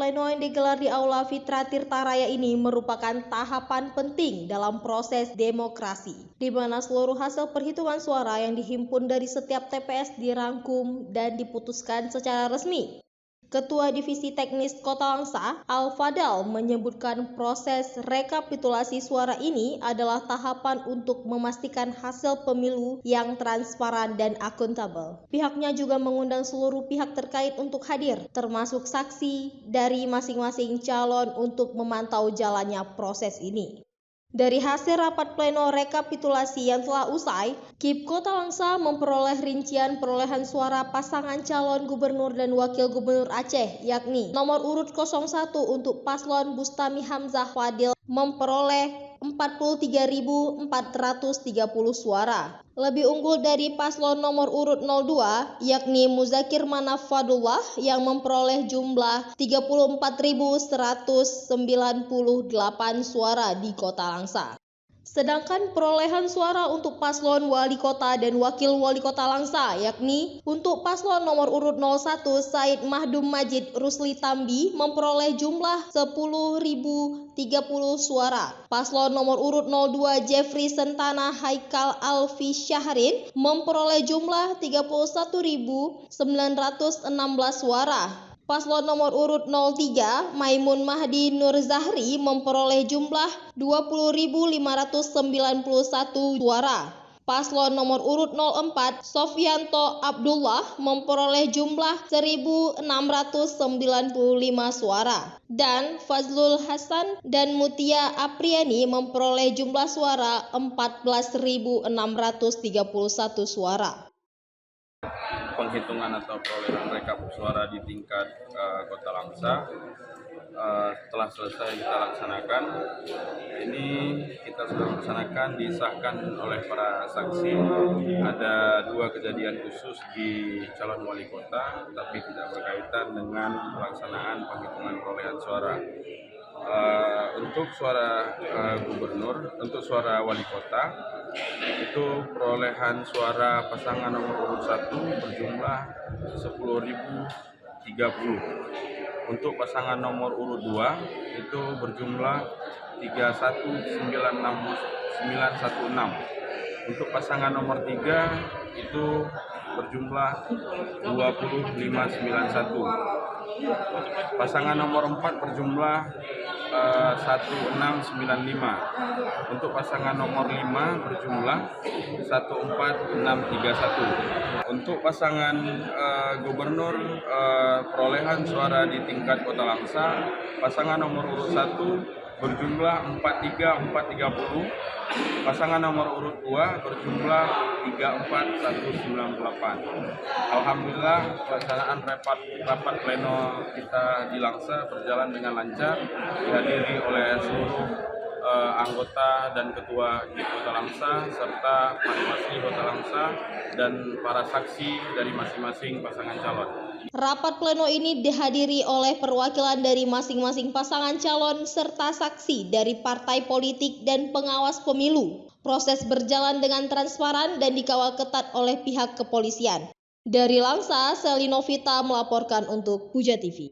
pleno yang digelar di Aula Fitra Tirtaraya ini merupakan tahapan penting dalam proses demokrasi, di mana seluruh hasil perhitungan suara yang dihimpun dari setiap TPS dirangkum dan diputuskan secara resmi. Ketua Divisi Teknis Kota Langsa, Al-Fadal, menyebutkan proses rekapitulasi suara ini adalah tahapan untuk memastikan hasil pemilu yang transparan dan akuntabel. Pihaknya juga mengundang seluruh pihak terkait untuk hadir, termasuk saksi dari masing-masing calon untuk memantau jalannya proses ini. Dari hasil rapat pleno rekapitulasi yang telah usai, KIP Kota Langsa memperoleh rincian perolehan suara pasangan calon gubernur dan wakil gubernur Aceh, yakni nomor urut 01 untuk paslon Bustami Hamzah Fadil memperoleh 43.430 suara. Lebih unggul dari paslon nomor urut 02, yakni Muzakir Manaf Fadullah yang memperoleh jumlah 34.198 suara di Kota Langsa. Sedangkan perolehan suara untuk paslon wali kota dan wakil wali kota Langsa, yakni untuk paslon nomor urut 01 Said Mahdum Majid Rusli Tambi memperoleh jumlah 10.030 suara. Paslon nomor urut 02 Jeffrey Sentana Haikal Alfi Syahrin memperoleh jumlah 31.916 suara. Paslon nomor urut 03 Maimun Mahdi Nur Zahri memperoleh jumlah 20.591 suara. Paslon nomor urut 04 Sofyanto Abdullah memperoleh jumlah 1.695 suara. Dan Fazlul Hasan dan Mutia Apriani memperoleh jumlah suara 14.631 suara. Penghitungan atau perolehan rekap suara di tingkat Kota Langsa telah selesai kita laksanakan. Ini kita sudah laksanakan, disahkan oleh para saksi. Ada 2 kejadian khusus di calon wali kota, tapi tidak berkaitan dengan pelaksanaan penghitungan perolehan suara. Untuk suara gubernur, untuk suara wali kota, itu perolehan suara pasangan nomor urut 1 berjumlah 10.030. Untuk pasangan nomor urut 2 itu berjumlah 31.916. Untuk pasangan nomor 3 itu berjumlah 25.91. Pasangan nomor 4 berjumlah 1695. Untuk pasangan nomor 5 berjumlah 14631. Untuk pasangan gubernur perolehan suara di tingkat Kota Langsa, pasangan nomor urut 1 berjumlah 43430. Pasangan nomor urut 2 berjumlah 34198. Alhamdulillah pelaksanaan rapat pleno kita di Langsa berjalan dengan lancar, dihadiri oleh seluruh anggota dan ketua di Kota Langsa serta Panwasli Kota Langsa dan para saksi dari masing-masing pasangan calon. Rapat pleno ini dihadiri oleh perwakilan dari masing-masing pasangan calon serta saksi dari partai politik dan pengawas pemilu. Proses berjalan dengan transparan dan dikawal ketat oleh pihak kepolisian. Dari Langsa, Selinovita melaporkan untuk Puja TV.